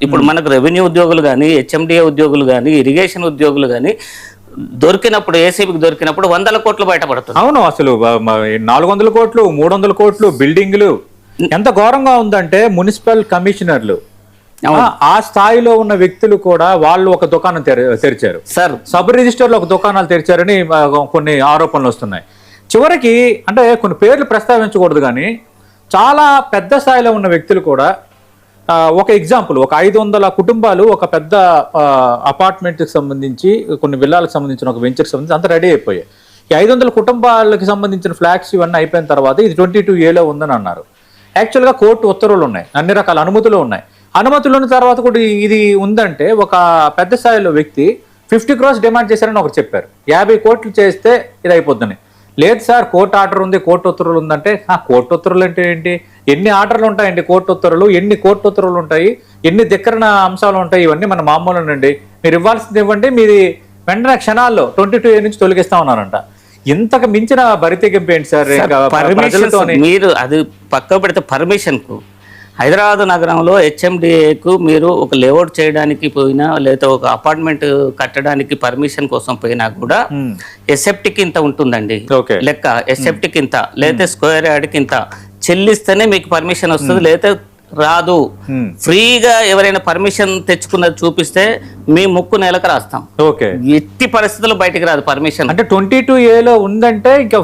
ఇప్పుడు మనకు రెవెన్యూ ఉద్యోగులు కానీ, హెచ్ఎండిఏ ఉద్యోగులు కానీ, ఇరిగేషన్ ఉద్యోగులు కానీ దొరికినప్పుడు, ఏసీబీకి దొరికినప్పుడు 100 కోట్లు బయటపడుతుంది. అవును, అసలు 400 కోట్లు, 300 కోట్లు బిల్డింగ్లు ఎంత ఘోరంగా ఉందంటే మున్సిపల్ కమిషనర్లు ఆ స్థాయిలో ఉన్న వ్యక్తులు కూడా వాళ్ళు ఒక దుకాణం తెరిచారు సార్, సబ్ రిజిస్టర్లో ఒక దుకాణాలు తెరిచారని కొన్ని ఆరోపణలు వస్తున్నాయి. చివరికి అంటే కొన్ని పేర్లు ప్రస్తావించకూడదు కానీ చాలా పెద్ద స్థాయిలో ఉన్న వ్యక్తులు కూడా ఒక ఎగ్జాంపుల్, ఒక 500 కుటుంబాలు ఒక పెద్ద అపార్ట్మెంట్కి సంబంధించి కొన్ని విల్లాలకు సంబంధించిన ఒక వెంచర్కి సంబంధించి అంతా రెడీ అయిపోయాయి. ఈ 500 కుటుంబాలకు సంబంధించిన ఫ్లాట్స్ ఇవన్నీ అయిపోయిన తర్వాత ఇది 22A ఉందని అన్నారు. యాక్చువల్గా కోర్టు ఉత్తర్వులు ఉన్నాయి, అన్ని రకాల అనుమతులు ఉన్నాయి. అనుమతులు ఉన్న తర్వాత కూడా ఇది ఉందంటే ఒక పెద్ద స్థాయిలో వ్యక్తి 50 crores డిమాండ్ చేశారని ఒకరు చెప్పారు. 50 కోట్లు చేస్తే ఇది అయిపోద్దని. లేదు సార్, కోర్టు ఆర్డర్ ఉంది, కోర్టు ఉత్తర్వులు ఉందంటే కోర్టు ఉత్తర్వులు అంటే ఏంటి? ఎన్ని ఆర్డర్లు ఉంటాయండి కోర్టు ఉత్తర్వులు, ఎన్ని కోర్టు ఉత్తర్వులు ఉంటాయి, ఎన్ని ధిక్కరణ అంశాలు ఉంటాయి, ఇవన్నీ మన మామూలునండి. మీరు ఇవ్వాల్సింది ఇవ్వండి, మీది వెంటనే క్షణాల్లో 22A నుంచి తొలగిస్తా ఉన్నారంట. ఇంతకు మించిన బరితెగింపు ఏంటి సార్? మీరు అది పక్క పెడితే పర్మిషన్ కు హైదరాబాద్ నగరంలో హెచ్ఎండిఏకు మీరు ఒక లేఅవుట్ చేయడానికి పోయినా లేదా ఒక అపార్ట్మెంట్ కట్టడానికి పర్మిషన్ కోసం పోయినా కూడా ఎసెప్టిక్ ఇంత ఉంటుందండి లెక్క. ఎసెప్టిక్ ఇంత లేదా స్క్వేర్ యార్డ్కి ఇంత చెల్లిస్తేనే మీకు పర్మిషన్ వస్తుంది, లేదా రాదు. ఫ్రీగా ఎవరైనా పర్మిషన్ తెచ్చుకున్నది చూపిస్తే మీ ముక్కు నెలకు రాస్తాం. ఎట్టి పరిస్థితుల్లో బయటికి రాదు పర్మిషన్. అంటే 22A ఉందంటే ఇంకా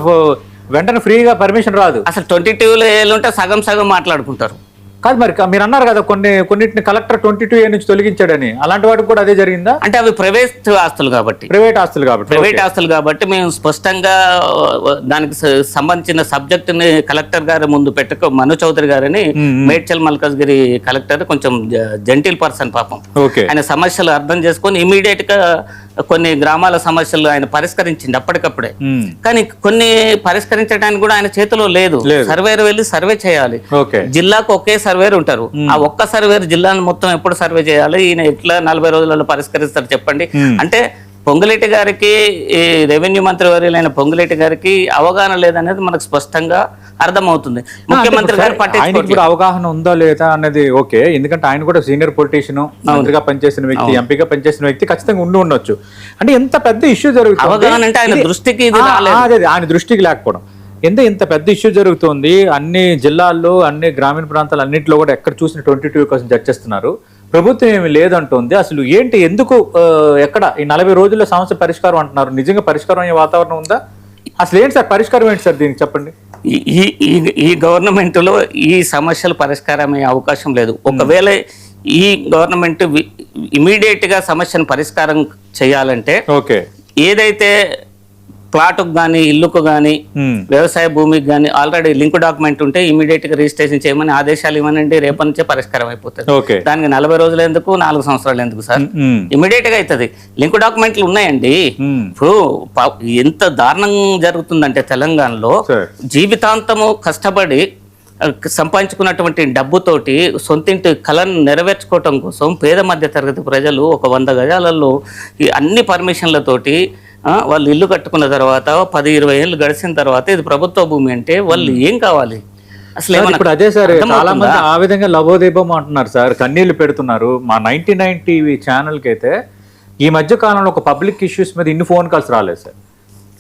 వెంటనే ఫ్రీగా పర్మిషన్ రాదు. అసలు 22A ఉంటే సగం సగం మాట్లాడుకుంటారు. కాదు మరి మీరు అన్నారు కదా కొన్నిటిని కలెక్టర్ 22A నుంచి తొలగించాడని, అలాంటి వాటికి కూడా అదే జరిగిందా? అంటే అవి ప్రైవేట్ ఆస్తులు కాబట్టి మేము స్పష్టంగా దానికి సంబంధించిన సబ్జెక్ట్ ని కలెక్టర్ గారి ముందు మను చౌదరి గారని మేడ్చల్ మల్కాజ్గిరి కలెక్టర్ కొంచెం జెంటిల్ పర్సన్ పాపం. ఆయన సమస్యలు అర్థం చేసుకొని ఇమీడియట్ గా కొన్ని గ్రామాల సమస్యలు ఆయన పరిష్కరించింది అప్పటికప్పుడే. కానీ కొన్ని పరిష్కరించడానికి కూడా ఆయన చేతిలో లేదు. సర్వేర్ వెళ్ళి సర్వే చేయాలి. జిల్లాకు ఒకే సర్వేర్ ఉంటారు. ఆ ఒక్క సర్వేర్ జిల్లాను మొత్తం ఎప్పుడు సర్వే చేయాలి, ఈయన ఎట్లా 40 రోజులలో పరిష్కరిస్తారు చెప్పండి. అంటే పొంగులేటి గారికి, రెవెన్యూ మంత్రి వర్యులైన పొంగులేటి గారికి అవగాహన లేదనేది మనకు స్పష్టంగా అర్థమవుతుంది. ముఖ్యమంత్రి గారు పట్టించుకోవడం అవగాహన ఉందా లేదా అనేది ఓకే, ఎందుకంటే ఆయన కూడా సీనియర్ పొలిటీషియన్, మంత్రిగా పనిచేసిన వ్యక్తి, ఎంపీగా పనిచేసిన వ్యక్తి ఖచ్చితంగా ఉండొచ్చు. అంటే ఎంత పెద్ద ఇష్యూ జరుగుతుంది, అవగాహన అంటే ఆయన దృష్టికి ఆయన దృష్టికి లేకపోవడం. ఇంత పెద్ద ఇష్యూ జరుగుతుంది, అన్ని జిల్లాల్లో, అన్ని గ్రామీణ ప్రాంతాలు అన్నింటిలో కూడా ఎక్కడ చూసిన 22 కోసం చర్చిస్తున్నారు. ప్రభుత్వం ఏమి లేదంటుంది. అసలు ఏంటి, ఎందుకు, ఎక్కడ ఈ 40 రోజుల్లో సమస్య పరిష్కారం అంటున్నారు? నిజంగా పరిష్కారం అయ్యే వాతావరణం ఉందా? అసలు ఏంటి సార్ పరిష్కారం ఏంటి సార్, దీనికి చెప్పండి. ఈ గవర్నమెంట్ లో ఈ సమస్యలు పరిష్కారం అయ్యే అవకాశం లేదు. ఒకవేళ ఈ గవర్నమెంట్ ఇమీడియట్ గా సమస్యను పరిష్కారం చేయాలంటే ఏదైతే ప్లాట్కు కానీ, ఇల్లుకు కానీ, వ్యవసాయ భూమికి కానీ ఆల్రెడీ లింక్ డాక్యుమెంట్ ఉంటే ఇమీడియట్ గా రిజిస్ట్రేషన్ చేయమని ఆదేశాలు ఇవ్వనండి, రేపటి నుంచే పరిష్కారం అయిపోతుంది. దానికి 40 రోజులు ఎందుకు, 4 సంవత్సరాలు ఎందుకు సార్? ఇమీడియట్ గా అవుతుంది. లింక్ డాక్యుమెంట్లు ఉన్నాయండి. ఇప్పుడు ఎంత దారుణం జరుగుతుందంటే తెలంగాణలో జీవితాంతము కష్టపడి సంపాదించుకున్నటువంటి డబ్బుతోటి సొంతింటి కళను నెరవేర్చుకోవటం కోసం పేద మధ్య తరగతి ప్రజలు ఒక 100 గజాలలో ఈ అన్ని పర్మిషన్లతోటి వాళ్ళు ఇల్లు కట్టుకున్న తర్వాత 10-20 ఏళ్ళు గడిచిన తర్వాత ఇది ప్రభుత్వ భూమి అంటే వాళ్ళు ఏం కావాలి అసలు? ఇప్పుడు అదే సార్, చాలా మంది ఆ విధంగా లవోదీపం అంటున్నారు సార్, కన్నీళ్లు పెడుతున్నారు. మా 99 టీవీ ఛానల్కి అయితే ఈ మధ్య కాలంలో ఒక పబ్లిక్ ఇష్యూస్ మీద ఇన్ని ఫోన్ కాల్స్ రాలేదు సార్.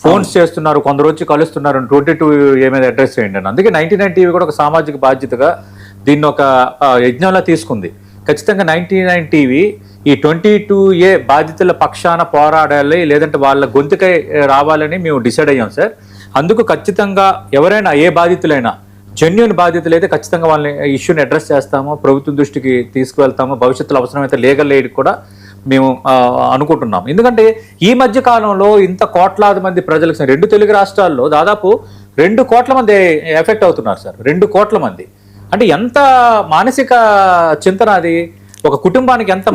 ఫోన్స్ చేస్తున్నారు, కొందరు వచ్చి కలుస్తున్నారు, 22A మీద అడ్రస్ చేయండి అని. అందుకే 99 టీవీ కూడా ఒక సామాజిక బాధ్యతగా దీన్ని ఒక యజ్ఞంలా తీసుకుంది. ఖచ్చితంగా 99 టీవీ ఈ 22A బాధితుల పక్షాన పోరాడాలి, లేదంటే వాళ్ళ గొంతుకై రావాలని మేము డిసైడ్ అయ్యాం సార్. అందుకు ఖచ్చితంగా ఎవరైనా ఏ బాధితులైనా జెన్యూన్ బాధితులు అయితే ఖచ్చితంగా వాళ్ళని ఇష్యూని అడ్రస్ చేస్తాము, ప్రభుత్వం దృష్టికి తీసుకువెళ్తాము. భవిష్యత్తులో అవసరమైతే లీగల్ ఎయిడ్ కూడా మేము అనుకుంటున్నాం. ఎందుకంటే ఈ మధ్య కాలంలో ఇంత కోట్లాది మంది ప్రజలకు 2 తెలుగు రాష్ట్రాల్లో దాదాపు 2 కోట్ల మంది ఎఫెక్ట్ అవుతున్నారు సార్. 2 కోట్ల మంది అంటే ఎంత మానసిక చింతన అది, ఒక కుటుంబానికి ఎంత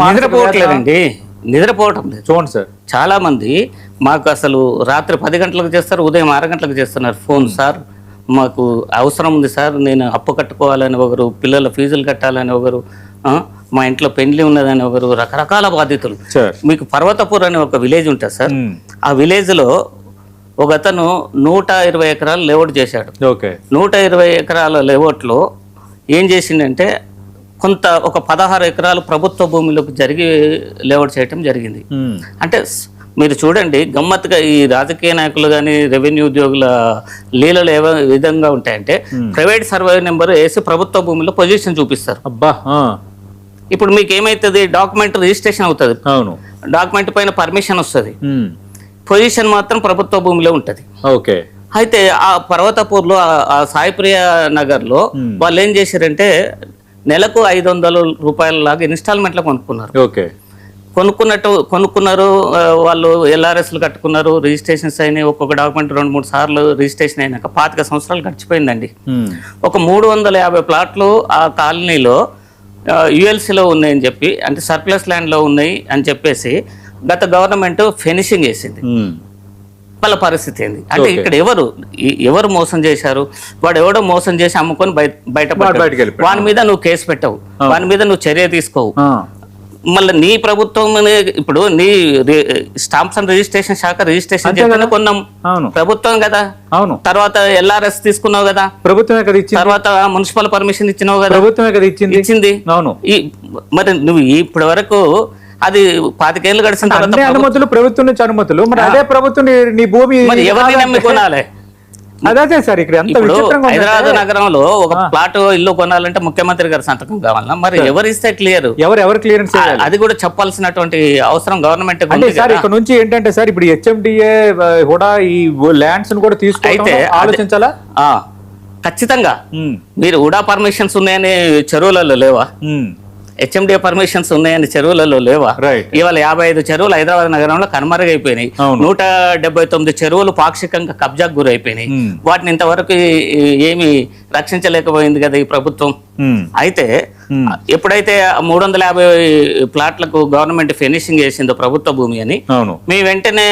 నిద్రపోవటం లేదు. చూడండి సార్, చాలా మంది మాకు అసలు రాత్రి 10 గంటలకు చేస్తారు, ఉదయం 6 గంటలకు చేస్తున్నారు ఫోన్. సార్ మాకు అవసరం ఉంది సార్, నేను అప్పు కట్టుకోవాలని ఒకరు, పిల్లల ఫీజులు కట్టాలని ఒకరు, మా ఇంట్లో పెళ్లి ఉన్నదని ఒకరు, రకరకాల బాధితులు. మీకు పర్వతపూర్ అనే ఒక విలేజ్ ఉంటుంది సార్. ఆ విలేజ్ లో ఒక అతను 120 ఎకరాలు లేఅవుట్ చేశాడు. 120 ఎకరాల లేఅవుట్ లో ఏం చేసిండంటే కొంత ఒక 16 ఎకరాలు ప్రభుత్వ భూమిలోకి లేఅవుట్ చేయటం జరిగింది. అంటే మీరు చూడండి గమ్మత్తుగా ఈ రాజకీయ నాయకులు కానీ రెవెన్యూ ఉద్యోగుల లీలలు ఏ విధంగా ఉంటాయంటే ప్రైవేట్ సర్వే నెంబర్ వేసి ప్రభుత్వ భూమిలో పొజిషన్ చూపిస్తారు. అబ్బా ఇప్పుడు మీకు ఏమైతుంది, డాక్యుమెంట్ రిజిస్ట్రేషన్ అవుతుంది, అవును, డాక్యుమెంట్ పైన పర్మిషన్ వస్తుంది, పొజిషన్ మాత్రం ప్రభుత్వ భూమిలో ఉంటుంది. ఓకే. అయితే ఆ పర్వతపూర్లో ఆ సాయిప్రియ నగర్లో వాళ్ళు ఏం చేశారంటే నెలకు 500 రూపాయల లాగా ఇన్స్టాల్మెంట్లో కొనుక్కున్నారు. ఓకే. కొనుక్కున్నారు వాళ్ళు, ఎల్ఆర్ఎస్లు కట్టుకున్నారు, రిజిస్ట్రేషన్స్ అయినాయి. ఒక్కొక్క డాక్యుమెంట్ 2-3 సార్లు రిజిస్ట్రేషన్ అయినాక 25 సంవత్సరాలు గడిచిపోయిందండి. ఒక 350 ప్లాట్లు ఆ కాలనీలో యుఎల్సీలో ఉన్నాయని చెప్పి, అంటే సర్ప్లస్ ల్యాండ్లో ఉన్నాయి అని చెప్పేసి గత గవర్నమెంట్ ఫినిషింగ్ వేసింది. వాళ్ళ పరిస్థితి ఏంది అంటే ఇక్కడ ఎవరు మోసం చేశారు, వాడు ఎవడో మోసం చేసి అమ్ముకొని బయటపడ్డాడు, వాని మీద నువ్వు కేసు పెట్టవు, వాని మీద నువ్వు చర్య తీసుకోవు. మళ్ళీ నీ ప్రభుత్వం ఇప్పుడు నీ స్టాంప్స్ అండ్ రిజిస్ట్రేషన్ శాఖ రిజిస్ట్రేషన్ చేస్తేనే కొన్నాం, ప్రభుత్వం కదా. అవును. తర్వాత ఎల్ఆర్ఎస్ తీసుకున్నావు కదా, ప్రభుత్వమే కదా ఇచ్చింది. తర్వాత మున్సిపల్ పర్మిషన్ ఇచ్చినావు కదా, ప్రభుత్వమే కదా ఇచ్చింది. అవును. మరి నువ్వు ఇప్పటి వరకు అది 25 ఏళ్ళు గడిచిన తర్వాత అనుమతులు ప్రభుత్వం నుంచి అనుమతులు, మరి అదే ప్రభుత్వం నీ భూమి ఎవరిని నమ్మి కొనాలి? అదే సార్ ఇక్కడ హైదరాబాద్ నగరంలో ఒక ప్లాట్ ఇల్లు కొనాలంటే ముఖ్యమంత్రి గారి సంతకం కావాలన్నా, మరి ఎవరు ఇస్తే క్లియర్, ఎవరు క్లియరెన్స్ అది కూడా చెప్పాల్సినటువంటి అవసరం గవర్నమెంట్. సార్ ఇక్కడ నుంచి ఏంటంటే సార్ ఇప్పుడు హెచ్ఎండిఏ కూడా ఈ ల్యాండ్స్ కూడా తీసుకుంటే ఆలోచించాలా? ఖచ్చితంగా. మీరు ఉడా పర్మిషన్స్ ఉన్నాయని చెరువులలో లేవా, హెచ్ఎండిఏ పర్మిషన్స్ ఉన్నాయని చెరువులలో లేవా? ఇవాళ 55 చెరువులు హైదరాబాద్ నగరంలో కనుమరుగైపోయినాయి. 179 చెరువులు పాక్షికంగా కబ్జాకు గురైపోయినాయి. వాటిని ఇంతవరకు ఏమి రక్షించలేకపోయింది కదా ఈ ప్రభుత్వం. అయితే ఎప్పుడైతే 350 ప్లాట్లకు గవర్నమెంట్ ఫినిషింగ్ చేసిందో ప్రభుత్వ భూమి అని, మీ వెంటనే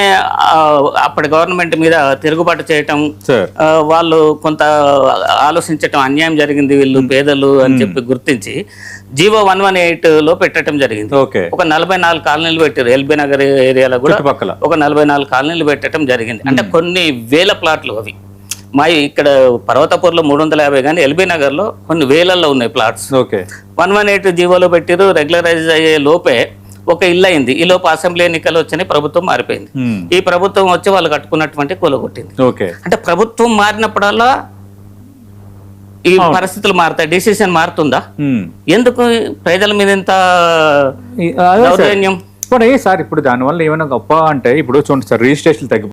అప్పటి గవర్నమెంట్ మీద తిరుగుబాటు చేయటం, వాళ్ళు కొంత ఆలోచించటం, అన్యాయం జరిగింది వీళ్ళు పేదలు అని చెప్పి గుర్తించి జీవో 118లో పెట్టడం జరిగింది. ఒక 44 కాలనీలు పెట్టారు. ఎల్బీ నగర్ ఏరియాలో కూడా ఒక 44 కాలనీలు పెట్టడం జరిగింది. అంటే కొన్ని వేల ప్లాట్లు అవి. మా ఇక్కడ పర్వతపూర్లో 350 కానీ ఎల్బీ నగర్ లో కొన్ని వేలల్లో ఉన్నాయి ప్లాట్స్. 118 జీవోలో పెట్టారు. రెగ్యులరైజ్ అయ్యే లోపే ఒక ఇల్లు అయింది. ఈ లోపు అసెంబ్లీ ఎన్నికలు వచ్చినాయి, ప్రభుత్వం మారిపోయింది. ఈ ప్రభుత్వం వచ్చి వాళ్ళు కట్టుకున్నటువంటి కూలగొట్టింది. అంటే ప్రభుత్వం మారినప్పుడల్లా ఈ పరిస్థితులు మారుతాయి, డిసిషన్ మారుతుందా? ఎందుకు ప్రజల మీద ఇంత దౌర్జన్యం? సార్ ఇప్పుడు దానివల్ల ఏమైనా గొప్ప అంటే ఇప్పుడు చూడండి సార్, రిజిస్ట్రేషన్ తగ్గి